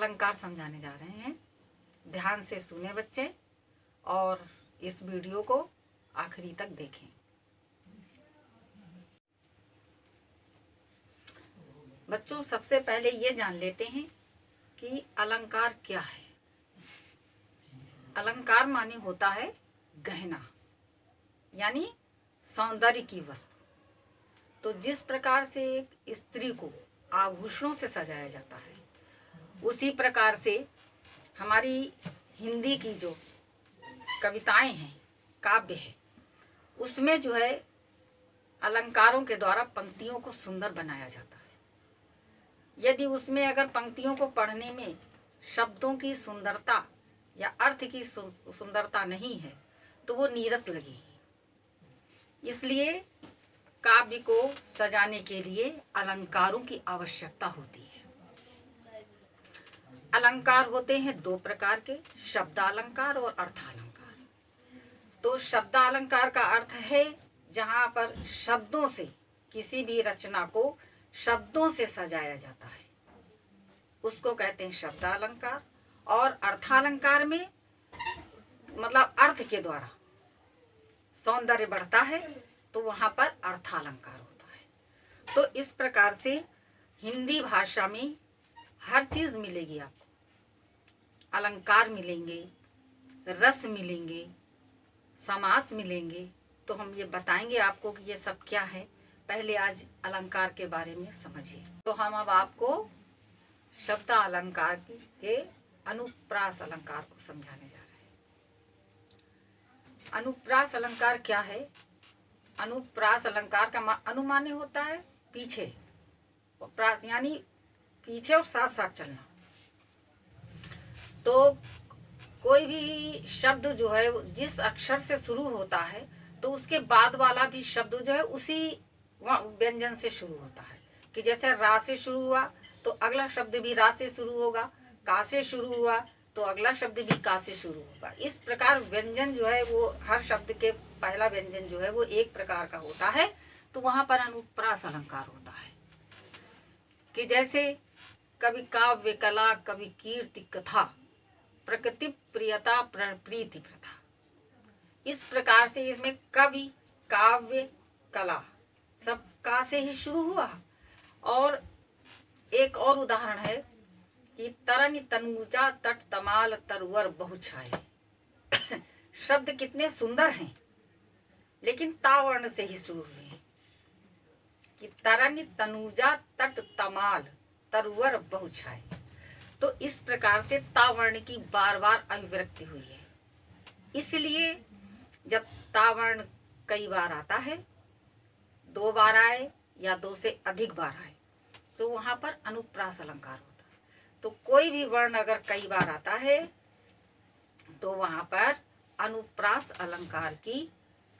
अलंकार समझाने जा रहे हैं। ध्यान से सुने बच्चे और इस वीडियो को आखिरी तक देखें। बच्चों, सबसे पहले ये जान लेते हैं कि अलंकार क्या है। अलंकार माने होता है गहना, यानी सौंदर्य की वस्तु। तो जिस प्रकार से एक स्त्री को आभूषणों से सजाया जाता है, उसी प्रकार से हमारी हिंदी की जो कविताएं हैं, काव्य है, उसमें जो है अलंकारों के द्वारा पंक्तियों को सुंदर बनाया जाता है। यदि उसमें अगर पंक्तियों को पढ़ने में शब्दों की सुंदरता या अर्थ की सुंदरता नहीं है तो वो नीरस लगेगी। इसलिए काव्य को सजाने के लिए अलंकारों की आवश्यकता होती है। अलंकार होते हैं दो प्रकार के, शब्दालंकार और अर्थालंकार। तो शब्दालंकार का अर्थ है जहाँ पर शब्दों से किसी भी रचना को शब्दों से सजाया जाता है, उसको कहते हैं शब्दालंकार। और अर्थालंकार में मतलब अर्थ के द्वारा सौंदर्य बढ़ता है तो वहाँ पर अर्थालंकार होता है। तो इस प्रकार से हिंदी भाषा में हर चीज़ मिलेगी आपको। अलंकार मिलेंगे, रस मिलेंगे, समास मिलेंगे। तो हम ये बताएंगे आपको कि ये सब क्या है। पहले आज अलंकार के बारे में समझिए। तो हम अब आपको शब्द अलंकार के अनुप्रास अलंकार को समझाने जा रहे हैं। अनुप्रास अलंकार क्या है? अनुप्रास अलंकार का अनुमाने होता है पीछे, और प्रास यानी पीछे और साथ साथ चलना। तो कोई भी शब्द जो है जिस अक्षर से शुरू होता है तो उसके बाद वाला भी शब्द जो है उसी व्यंजन से शुरू होता है। कि जैसे रा से शुरू हुआ तो अगला शब्द भी रा से शुरू होगा, का से शुरू हुआ तो अगला शब्द भी का से शुरू होगा। इस प्रकार व्यंजन जो है वो हर शब्द के पहला व्यंजन जो है वो एक प्रकार का होता है। तो वहाँ पर अनुप्रास अलंकार होता है। कि जैसे कवि काव्य कला, कवि कीर्ति कथा, प्रकृति प्रियता प्रीति प्रथा। इस प्रकार से इसमें कवि, काव्य, कला सब का से ही शुरू हुआ। और एक और उदाहरण है कि तरन तनुजा तट तमाल तरुवर बहुछाए। शब्द कितने सुंदर हैं लेकिन तावर्ण से ही शुरू हुए हैं। कि तरन तनुजा तट तमाल तरुवर बहुछाए। तो इस प्रकार से तावर्ण की बार बार अभिव्यक्ति हुई है। इसलिए जब तावर्ण कई बार आता है, दो बार आए या दो से अधिक बार आए, तो वहाँ पर अनुप्रास अलंकार होता है। तो कोई भी वर्ण अगर कई बार आता है तो वहाँ पर अनुप्रास अलंकार की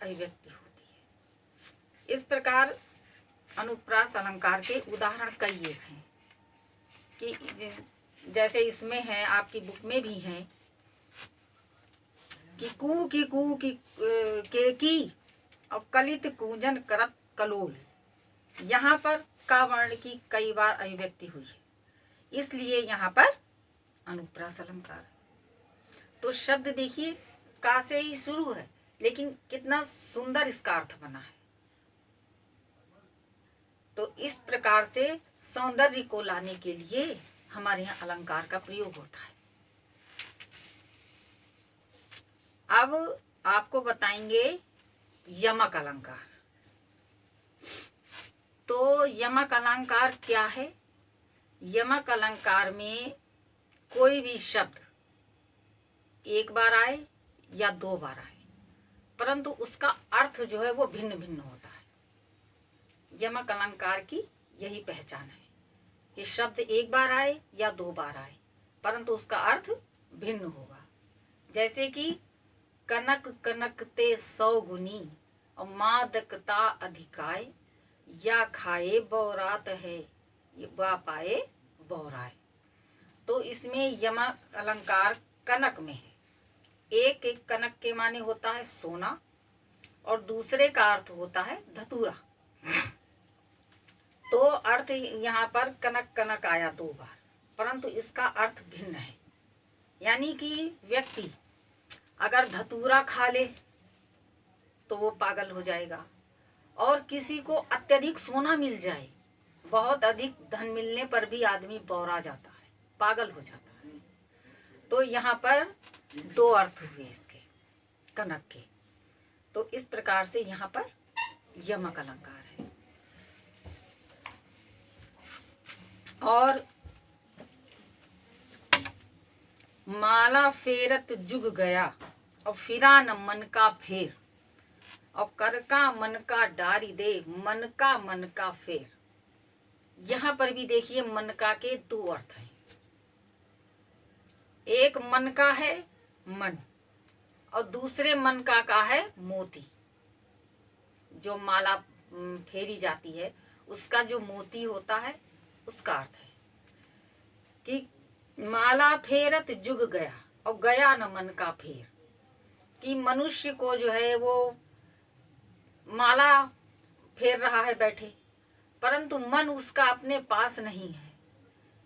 अभिव्यक्ति होती है। इस प्रकार अनुप्रास अलंकार के उदाहरण कई एक हैं। कि जैसे इसमें है, आपकी बुक में भी हैं कि कू की के की और कलित कूंजन करत कलोल। यहाँ पर का वर्ण की कई बार अभिव्यक्ति हुई है, इसलिए यहाँ पर अनुप्रास अलंकार। तो शब्द देखिए का से ही शुरू है लेकिन कितना सुंदर इसका अर्थ बना है। तो इस प्रकार से सौंदर्य को लाने के लिए हमारे यहाँ अलंकार का प्रयोग होता है। अब आपको बताएंगे यमक अलंकार। तो यमक अलंकार क्या है? यमक अलंकार में कोई भी शब्द एक बार आए या दो बार आए, परंतु उसका अर्थ जो है वो भिन्न भिन्न होता है। यमक अलंकार की यही पहचान है कि शब्द एक बार आए या दो बार आए, परंतु उसका अर्थ भिन्न होगा। जैसे कि कनक कनकते 100 गुनी और मादकता अधिकाय, या खाए बौरात है वा पाए बौराए। तो इसमें यमक अलंकार कनक में है। एक एक कनक के माने होता है सोना और दूसरे का अर्थ होता है धतूरा। तो अर्थ यहाँ पर कनक कनक आया दो बार, परंतु इसका अर्थ भिन्न है। यानी कि व्यक्ति अगर धतूरा खा ले तो वो पागल हो जाएगा, और किसी को अत्यधिक सोना मिल जाए, बहुत अधिक धन मिलने पर भी आदमी बौरा जाता है, पागल हो जाता है। तो यहाँ पर दो अर्थ हुए इसके, कनक के। तो इस प्रकार से यहाँ पर यमक अलंकार है। और माला फेरत जुग गया और फिरा न मन का फेर, और कर का मन का डारी दे, मन का फेर। यहाँ पर भी देखिए मन का के दो अर्थ हैं। एक मन का है मन, और दूसरे मन का है मोती। जो माला फेरी जाती है उसका जो मोती होता है उसका अर्थ है कि माला फेरत जुग गया और गया न मन का फेर, कि मनुष्य को जो है वो माला फेर रहा है बैठे, परंतु मन उसका अपने पास नहीं है,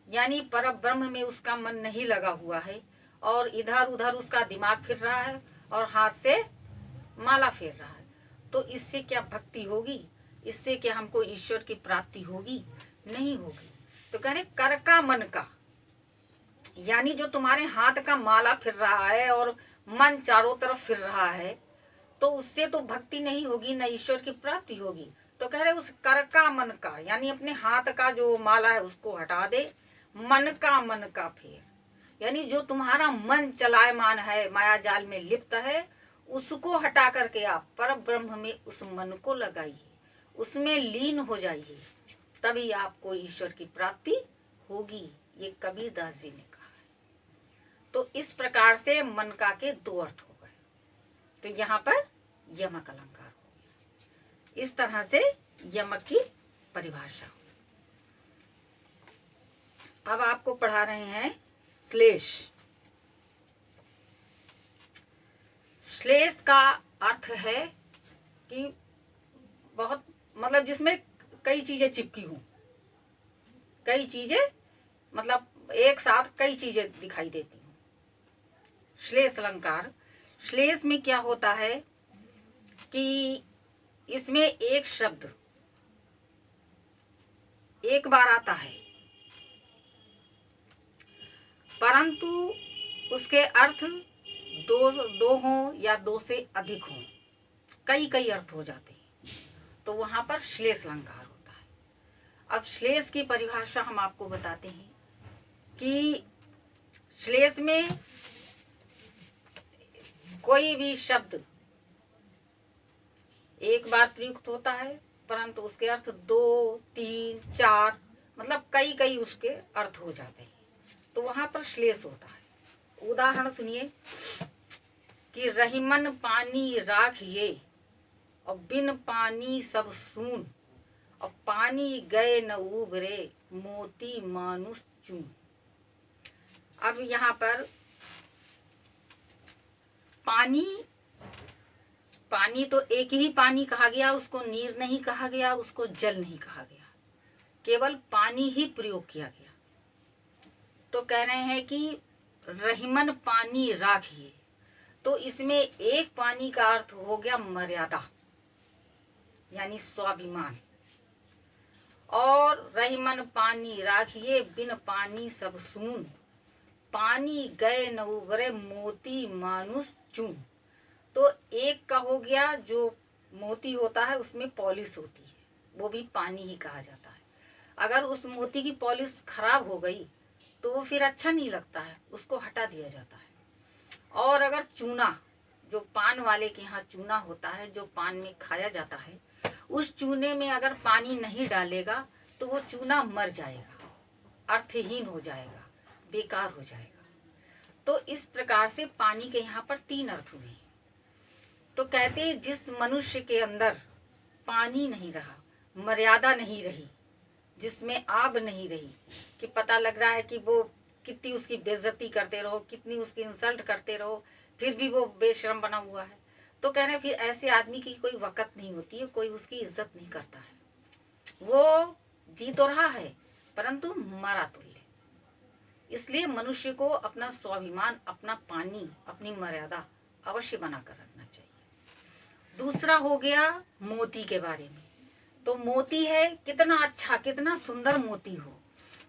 यानी पर ब्रह्म में उसका मन नहीं लगा हुआ है, और इधर उधर उसका दिमाग फिर रहा है और हाथ से माला फेर रहा है। तो इससे क्या भक्ति होगी? इससे क्या हमको ईश्वर की प्राप्ति होगी? नहीं होगी। तो कह रहे कर का मन का, यानी जो तुम्हारे हाथ का माला फिर रहा है और मन चारों तरफ फिर रहा है, तो उससे तो भक्ति नहीं होगी, न ईश्वर की प्राप्ति होगी। तो कह रहे उस कर का मन का, यानी अपने हाथ का जो माला है उसको हटा दे, मन का फेर, यानी जो तुम्हारा मन चलायमान है, माया जाल में लिप्त है, उसको हटा करके आप पर ब्रह्म में उस मन को लगाइए, उसमें लीन हो जाइए, तभी आपको ईश्वर की प्राप्ति होगी। ये कबीरदास जी ने कहा है। तो इस प्रकार से मन का के दो अर्थ हो गए। तो यहाँ पर यमक अलंकार हो गया। इस तरह से यमक की परिभाषा। अब आपको पढ़ा रहे हैं श्लेष। श्लेष का अर्थ है कि बहुत मतलब जिसमें कई चीजें चिपकी हों, कई चीजें मतलब एक साथ कई चीजें दिखाई देती हूँ। श्लेष अलंकार, श्लेष में क्या होता है कि इसमें एक शब्द एक बार आता है, परंतु उसके अर्थ दो हों या दो से अधिक हों, कई कई अर्थ हो जाते हैं, तो वहां पर श्लेष अलंकार होता है। अब श्लेष की परिभाषा हम आपको बताते हैं कि श्लेष में कोई भी शब्द एक बार प्रयुक्त होता है, परंतु उसके अर्थ 2, 3, 4 मतलब कई कई उसके अर्थ हो जाते हैं, तो वहां पर श्लेष होता है। उदाहरण सुनिए कि रहीमन पानी राख ये और बिन पानी सब सून, और पानी गए न उबरे मोती मानुष चून। अब यहाँ पर पानी तो एक ही पानी कहा गया, उसको नीर नहीं कहा गया, उसको जल नहीं कहा गया, केवल पानी ही प्रयोग किया गया। तो कह रहे हैं कि रहीमन पानी राखिए, तो इसमें एक पानी का अर्थ हो गया मर्यादा, यानी स्वाभिमान, और रहीमन पानी राखिए बिन पानी सब सून, पानी गए न उबरे मोती मानुष चून। तो एक का हो गया जो मोती होता है उसमें पॉलिश होती है, वो भी पानी ही कहा जाता है। अगर उस मोती की पॉलिश खराब हो गई तो वो फिर अच्छा नहीं लगता है, उसको हटा दिया जाता है। और अगर चूना, जो पान वाले के यहाँ चूना होता है जो पान में खाया जाता है, उस चूने में अगर पानी नहीं डालेगा तो वो चूना मर जाएगा, अर्थहीन हो जाएगा, बेकार हो जाएगा। तो इस प्रकार से पानी के यहाँ पर 3 अर्थ हुए। तो कहते हैं जिस मनुष्य के अंदर पानी नहीं रहा, मर्यादा नहीं रही, जिसमें आब नहीं रही, कि पता लग रहा है कि वो कितनी उसकी बेइज्जती करते रहो, कितनी उसकी इंसल्ट करते रहो, फिर भी वो बेशर्म बना हुआ है, तो कह रहे हैं फिर ऐसे आदमी की कोई वक़्त नहीं होती है, कोई उसकी इज्जत नहीं करता है। वो जी तो रहा है परंतु मरा तुल्य। इसलिए मनुष्य को अपना स्वाभिमान, अपना पानी, अपनी मर्यादा अवश्य बनाकर रखना चाहिए। दूसरा हो गया मोती के बारे में। तो मोती है, कितना अच्छा, कितना सुंदर मोती हो,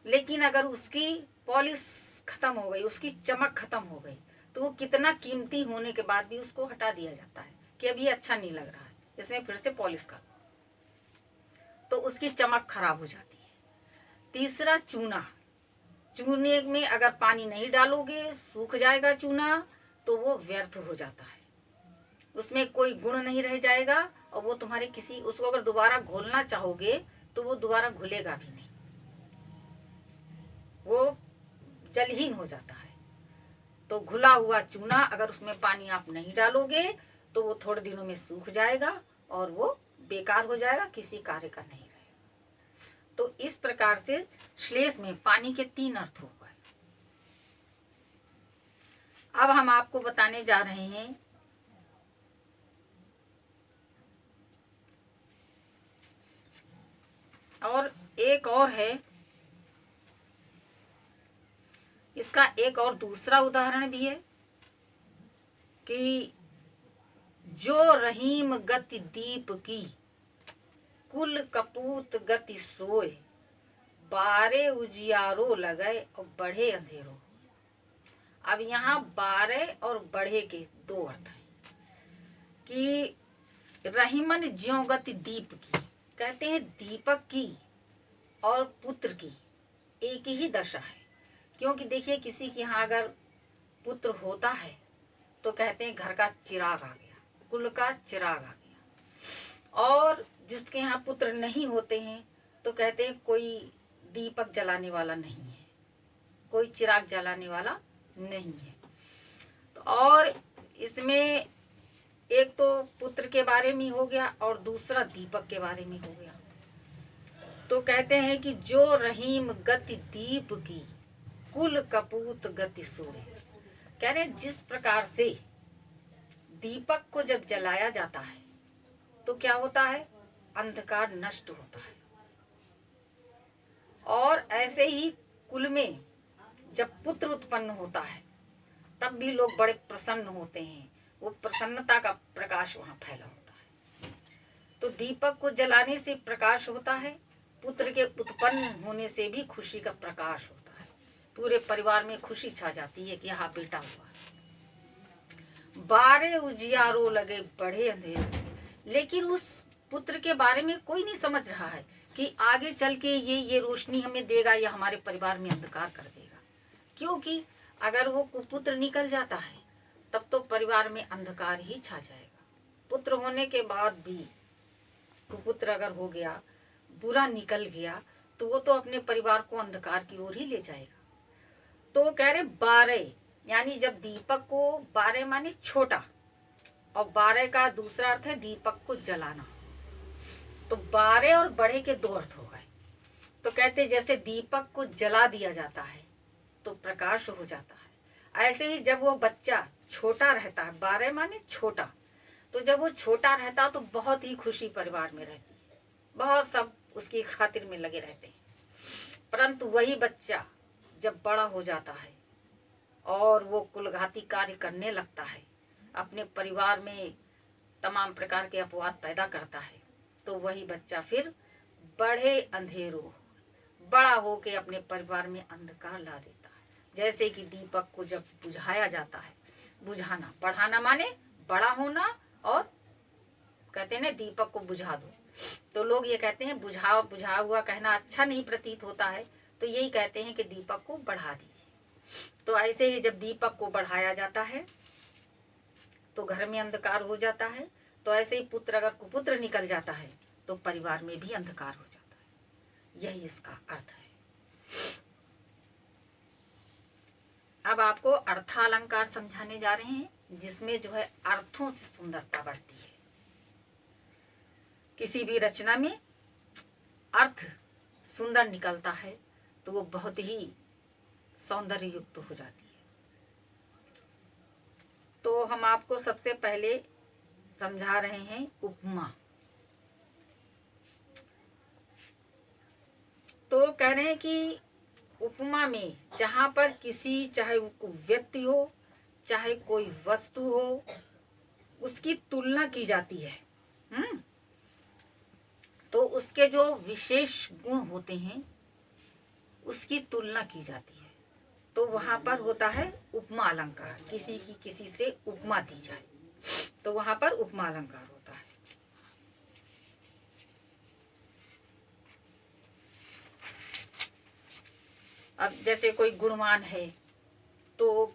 लेकिन अगर उसकी पॉलिश खत्म हो गई, उसकी चमक खत्म हो गई, तो वो कितना कीमती होने के बाद भी उसको हटा दिया जाता है कि अब ये अच्छा नहीं लग रहा है, इसमें फिर से पॉलिश कर, तो उसकी चमक खराब हो जाती है। तीसरा चूना। चूने में अगर पानी नहीं डालोगे, सूख जाएगा चूना, तो वो व्यर्थ हो जाता है, उसमें कोई गुण नहीं रह जाएगा, और वो तुम्हारे किसी, उसको अगर दोबारा घोलना चाहोगे तो वो दोबारा घुलेगा भी नहीं, वो जलहीन हो जाता है। तो घुला हुआ चूना अगर उसमें पानी आप नहीं डालोगे तो वो थोड़े दिनों में सूख जाएगा और वो बेकार हो जाएगा, किसी कार्य का नहीं रहेगा। तो इस प्रकार से श्लेष में पानी के 3 अर्थ हो गए। अब हम आपको बताने जा रहे हैं और एक और है, इसका एक और दूसरा उदाहरण भी है कि जो रहीम गति दीप की, कुल कपूत गति सोए, बारे उजियारो लगे और बढ़े अंधेरो। अब यहाँ बारे और बढ़े के 2 अर्थ हैं कि रहीमन ज्यों गति दीप की, कहते हैं दीपक की और पुत्र की एक ही दशा है। क्योंकि देखिए, किसी के यहाँ अगर पुत्र होता है तो कहते हैं घर का चिराग आ गया, कुल का चिराग आ गया, और जिसके यहाँ पुत्र नहीं होते हैं तो कहते हैं कोई दीपक जलाने वाला नहीं है, कोई चिराग जलाने वाला नहीं है। तो और इसमें एक तो पुत्र के बारे में हो गया और दूसरा दीपक के बारे में हो गया। तो कहते हैं कि जो रहीम गति दीप की, कुल कपूत गति सोए। कह रहे जिस प्रकार से दीपक को जब जलाया जाता है तो क्या होता है, अंधकार नष्ट होता है, और ऐसे ही कुल में जब पुत्र उत्पन्न होता है तब भी लोग बड़े प्रसन्न होते हैं, वो प्रसन्नता का प्रकाश वहाँ फैला होता है। तो दीपक को जलाने से प्रकाश होता है, पुत्र के उत्पन्न होने से भी खुशी का प्रकाश होता है, पूरे परिवार में खुशी छा जाती है कि हाँ बेटा हुआ है। बारे उजियारो लगे बढ़े अंधेरे, लेकिन उस पुत्र के बारे में कोई नहीं समझ रहा है कि आगे चल के ये रोशनी हमें देगा या हमारे परिवार में अंधकार कर देगा। क्योंकि अगर वो कुपुत्र निकल जाता है तब तो परिवार में अंधकार ही छा जाएगा। पुत्र होने के बाद भी कुपुत्र अगर हो गया, बुरा निकल गया, तो वो तो अपने परिवार को अंधकार की ओर ही ले जाएगा। तो कह रहे बारे, यानी जब दीपक को, बारे माने छोटा, और बारे का दूसरा अर्थ है दीपक को जलाना। तो बारे और बढ़े के 2 अर्थ हो गए। तो कहते जैसे दीपक को जला दिया जाता है तो प्रकाश हो जाता है, ऐसे ही जब वो बच्चा छोटा रहता है, बारे माने छोटा, तो जब वो छोटा रहता तो बहुत ही खुशी परिवार में रहती है, बहुत सब उसकी खातिर में लगे रहते हैं। परंतु वही बच्चा जब बड़ा हो जाता है और वो कुलघाती कार्य करने लगता है, अपने परिवार में तमाम प्रकार के अपवाद पैदा करता है, तो वही बच्चा फिर बढ़े अंधेरों, बड़ा हो के अपने परिवार में अंधकार ला देता है। जैसे कि दीपक को जब बुझाया जाता है, बुझाना, बढ़ाना माने बड़ा होना, और कहते हैं ना दीपक को बुझा दो, तो लोग ये कहते हैं बुझा हुआ कहना अच्छा नहीं प्रतीत होता है, तो यही कहते हैं कि दीपक को बढ़ा दीजिए। तो ऐसे ही जब दीपक को बढ़ाया जाता है तो घर में अंधकार हो जाता है, तो ऐसे ही पुत्र अगर कुपुत्र निकल जाता है तो परिवार में भी अंधकार हो जाता है। यही इसका अर्थ है। अब आपको अर्थालंकार समझाने जा रहे हैं, जिसमें जो है अर्थों से सुंदरता बढ़ती है। किसी भी रचना में अर्थ सुंदर निकलता है तो वो बहुत ही सौंदर्य युक्त हो जाती है। तो हम आपको सबसे पहले समझा रहे हैं उपमा। तो कह रहे हैं कि उपमा में जहाँ पर किसी, चाहे वो व्यक्ति हो चाहे कोई वस्तु हो, उसकी तुलना की जाती है, तो उसके जो विशेष गुण होते हैं उसकी तुलना की जाती है, तो वहां पर होता है उपमा अलंकार। किसी की किसी से उपमा दी जाए तो वहां पर उपमा अलंकार होता है। अब जैसे कोई गुणवान है तो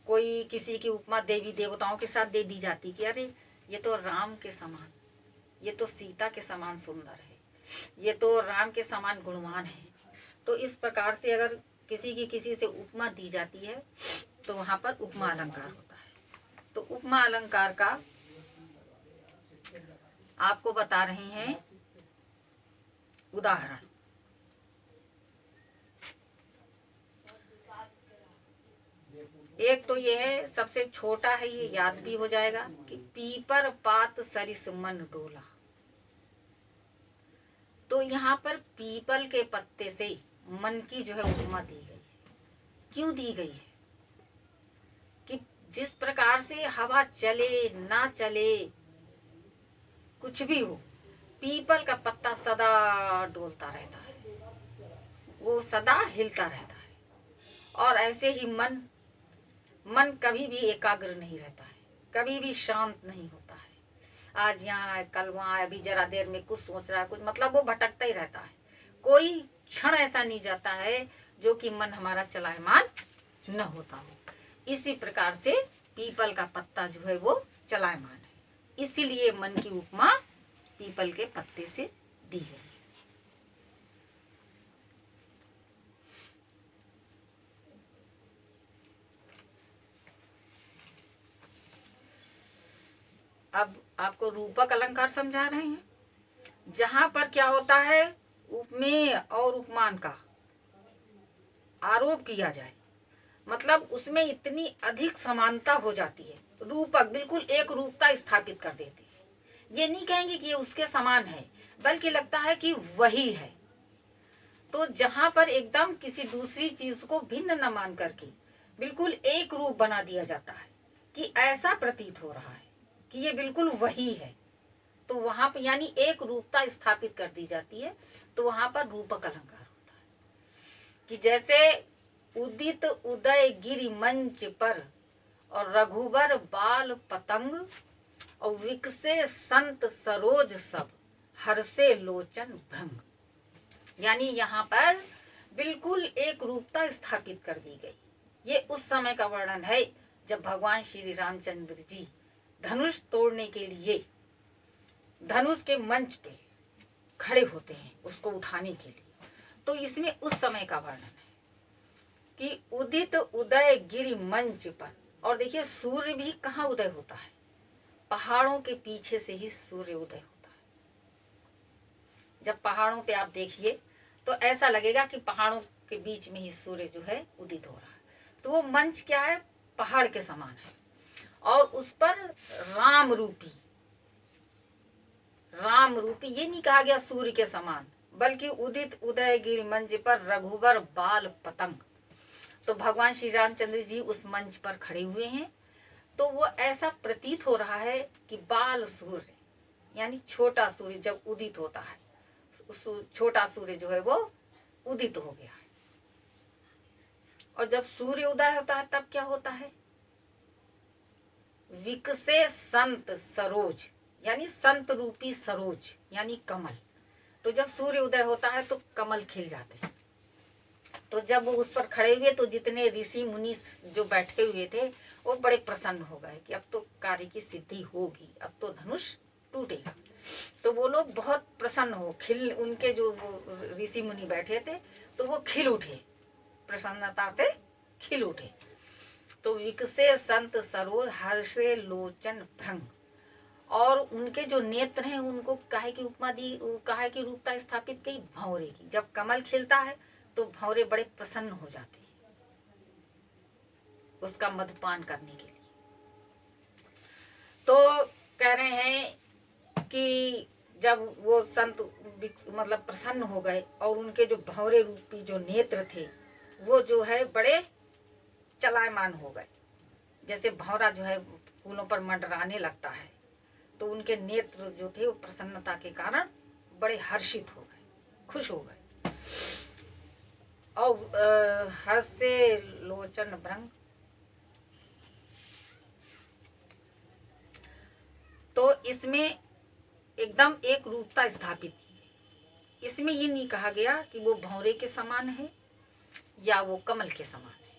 कोई किसी की उपमा देवी देवताओं के साथ दे दी जाती कि अरे ये तो राम के समान, ये तो सीता के समान सुंदर है, ये तो राम के समान गुणवान है। तो इस प्रकार से अगर किसी की किसी से उपमा दी जाती है तो वहां पर उपमा अलंकार होता है। तो उपमा अलंकार का आपको बता रहे हैं उदाहरण। एक तो ये है, सबसे छोटा है, ये याद भी हो जाएगा कि पीपर पात सरिस मन डोला। तो यहाँ पर पीपल के पत्ते से मन की जो है उपमा दी गई है। क्यों दी गई है? कि जिस प्रकार से हवा चले ना चले, कुछ भी हो, पीपल का पत्ता सदा डोलता रहता है, वो सदा हिलता रहता है। और ऐसे ही मन कभी भी एकाग्र नहीं रहता है, कभी भी शांत नहीं होता है। आज यहाँ है, कल वहाँ है, अभी जरा देर में कुछ सोच रहा है, कुछ मतलब वो भटकता ही रहता है। कोई क्षण ऐसा नहीं जाता है जो कि मन हमारा चलायमान न होता हो। इसी प्रकार से पीपल का पत्ता जो है वो चलायमान है, इसीलिए मन की उपमा पीपल के पत्ते से दी गई। अब आपको रूपक अलंकार समझा रहे हैं, जहां पर क्या होता है, उपमेय और उपमान का आरोप किया जाए, मतलब उसमें इतनी अधिक समानता हो जाती है, रूपक बिल्कुल एक रूपता स्थापित कर देती है। ये नहीं कहेंगे कि ये उसके समान है, बल्कि लगता है कि वही है। तो जहां पर एकदम किसी दूसरी चीज को भिन्न न मान करके बिल्कुल एक रूप बना दिया जाता है कि ऐसा प्रतीत हो रहा है कि ये बिल्कुल वही है, तो वहां पर यानी एक रूपता स्थापित कर दी जाती है। तो वहां पर रूपक अलंकार होता है कि जैसे उदित उदय गिरि मंच पर और रघुबर बाल पतंग और विकसे संत सरोज सब हर्षे लोचन भ्रंग। यानी यहाँ पर बिल्कुल एक रूपता स्थापित कर दी गई। ये उस समय का वर्णन है जब भगवान श्री रामचंद्र जी धनुष तोड़ने के लिए धनुष के मंच पे खड़े होते हैं उसको उठाने के लिए। तो इसमें उस समय का वर्णन है कि उदित उदय गिरि मंच पर। और देखिए सूर्य भी कहाँ उदय होता है, पहाड़ों के पीछे से ही सूर्य उदय होता है। जब पहाड़ों पे आप देखिए तो ऐसा लगेगा कि पहाड़ों के बीच में ही सूर्य जो है उदित हो रहा है। तो वो मंच क्या है, पहाड़ के समान है, और उस पर राम रूपी ये नहीं कहा गया सूर्य के समान, बल्कि उदित उदय गिरि मंच पर रघुबर बाल पतंग। तो भगवान श्री रामचंद्र जी उस मंच पर खड़े हुए हैं, तो वो ऐसा प्रतीत हो रहा है कि बाल सूर्य यानी छोटा सूर्य जब उदित होता है, छोटा सूर्य जो है वो उदित हो गया है। और जब सूर्य उदय होता है तब क्या होता है, विकसे संत सरोज यानी संत रूपी सरोज यानी कमल। तो जब सूर्य उदय होता है तो कमल खिल जाते हैं। तो जब वो उस पर खड़े हुए तो जितने ऋषि मुनि जो बैठे हुए थे वो बड़े प्रसन्न हो गए कि अब तो कार्य की सिद्धि होगी, अब तो धनुष टूटेगा। तो वो लोग बहुत प्रसन्न हो, खिल, उनके जो ऋषि मुनि बैठे थे तो वो खिल उठे, प्रसन्नता से खिल उठे। तो विकसे संत सरोज हर्षे लोचन भ्रंग। और उनके जो नेत्र हैं उनको काहे की उपमा दी, काहे की रूपता स्थापित की, भंवरे की। जब कमल खिलता है तो भंवरे बड़े प्रसन्न हो जाते हैं उसका मधुपान करने के लिए। तो कह रहे हैं कि जब वो संत मतलब प्रसन्न हो गए और उनके जो भंवरे रूपी जो नेत्र थे वो जो है बड़े चलायमान हो गए। जैसे भंवरा जो है फूलों पर मंडराने लगता है, तो उनके नेत्र जो थे वो प्रसन्नता के कारण बड़े हर्षित हो गए, खुश हो गए। और हर्ष से लोचन भ्रंग, तो इसमें एकदम एक रूपता स्थापित की है। इसमें ये नहीं कहा गया कि वो भंवरे के समान है या वो कमल के समान है,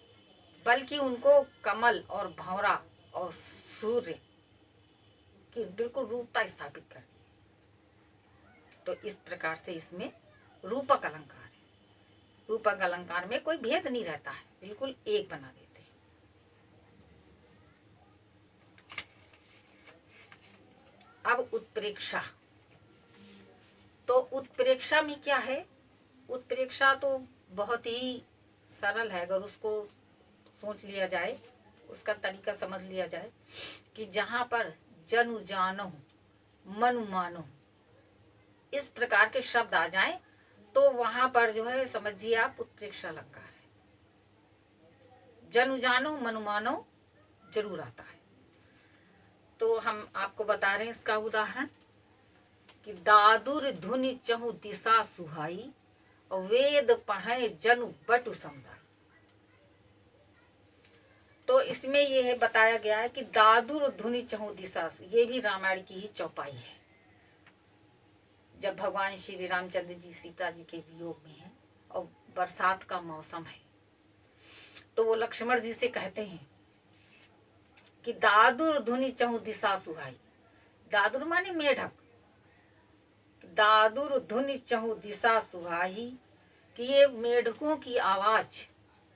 बल्कि उनको कमल और भंवरा और सूर्य की बिल्कुल रूपता स्थापित कर दी। तो इस प्रकार से इसमें रूपक अलंकार है। रूपक अलंकार में कोई भेद नहीं रहता है, बिल्कुल एक बना देते हैं। अब उत्प्रेक्षा, तो उत्प्रेक्षा में क्या है? उत्प्रेक्षा तो बहुत ही सरल है, अगर उसको सोच लिया जाए, उसका तरीका समझ लिया जाए कि जहाँ पर जनु जानो मनु मानो इस प्रकार के शब्द आ जाएं, तो वहां पर जो है समझिए आप उत्प्रेक्षा अलंकार है। जनु जानो मनु मानो जरूर आता है। तो हम आपको बता रहे हैं इसका उदाहरण कि दादुर धुनि चहु दिशा सुहाई, वेद पढ़े जनु बटु समुदाय। तो इसमें यह है बताया गया है कि दादुर धुनि चहु दिशा, ये भी रामायण की ही चौपाई है। जब भगवान श्री रामचंद्र जी सीता जी के वियोग में हैं और बरसात का मौसम है, तो वो लक्ष्मण जी से कहते हैं कि दादुर धुनि चहु दिशा सुहाई। दादुर माने मेढक, दादुर धुनि चहु दिशा सुहाई, कि ये मेढकों की आवाज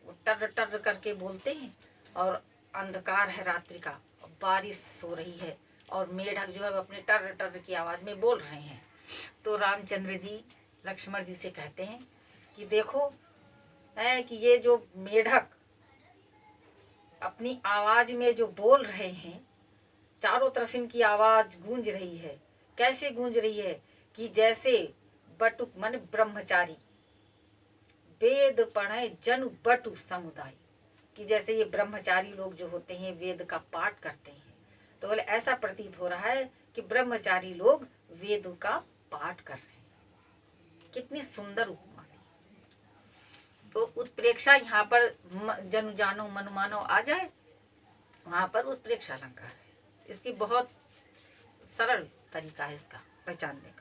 वो टर टर करके बोलते हैं, और अंधकार है रात्रि का, बारिश हो रही है, और मेढक जो है अपने टर टर की आवाज में बोल रहे हैं। तो रामचंद्र जी लक्ष्मण जी से कहते हैं कि देखो है कि ये जो मेढक अपनी आवाज में जो बोल रहे हैं, चारों तरफ इनकी आवाज गूंज रही है। कैसे गूंज रही है? कि जैसे बटुक मन ब्रह्मचारी, वेद पढ़े जनु बटु समुदाय, कि जैसे ये ब्रह्मचारी लोग जो होते हैं वेद का पाठ करते हैं, तो बोले ऐसा प्रतीत हो रहा है कि ब्रह्मचारी लोग वेद का पाठ कर रहे हैं। कितनी सुंदर उपमा थी। तो उत्प्रेक्षा यहाँ पर जनु जानो मनु मानो आ जाए, वहां पर उत्प्रेक्षा अलंकार है। इसकी बहुत सरल तरीका है इसका पहचानने का।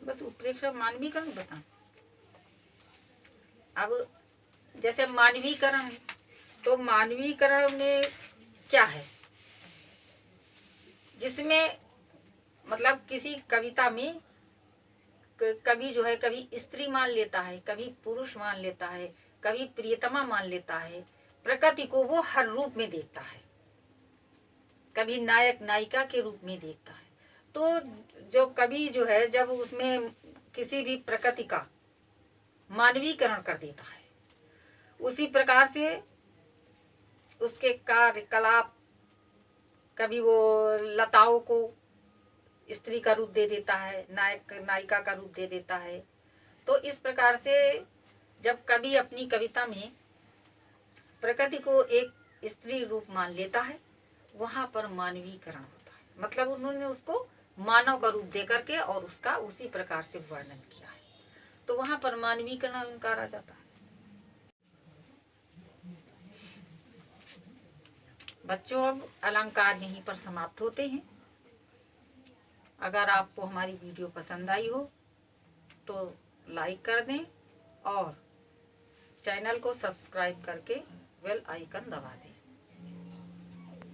बस उत्प्रेक्षा मानवीकरण बता। अब जैसे मानवीकरण, तो मानवीकरण में क्या है? जिसमें मतलब किसी कविता में कवि जो है कभी स्त्री मान लेता है, कभी पुरुष मान लेता है, कभी प्रियतमा मान लेता है। प्रकृति को वो हर रूप में देखता है, कभी नायक नायिका के रूप में देखता है। तो जो कवि जो है जब उसमें किसी भी प्रकृति का मानवीकरण कर देता है, उसी प्रकार से उसके कार्यकलाप, कभी वो लताओं को स्त्री का रूप दे देता है, नायक नायिका का रूप दे देता है। तो इस प्रकार से जब कवि अपनी कविता में प्रकृति को एक स्त्री रूप मान लेता है, वहां पर मानवीकरण होता है। मतलब उन्होंने उसको मानव का रूप दे करके और उसका उसी प्रकार से वर्णन किया है, तो वहां पर मानवीकरण अलंकार आ जाता है। बच्चों, अब अलंकार यहीं पर समाप्त होते हैं। अगर आपको हमारी वीडियो पसंद आई हो तो लाइक कर दें और चैनल को सब्सक्राइब करके बेल आइकन दबा दें।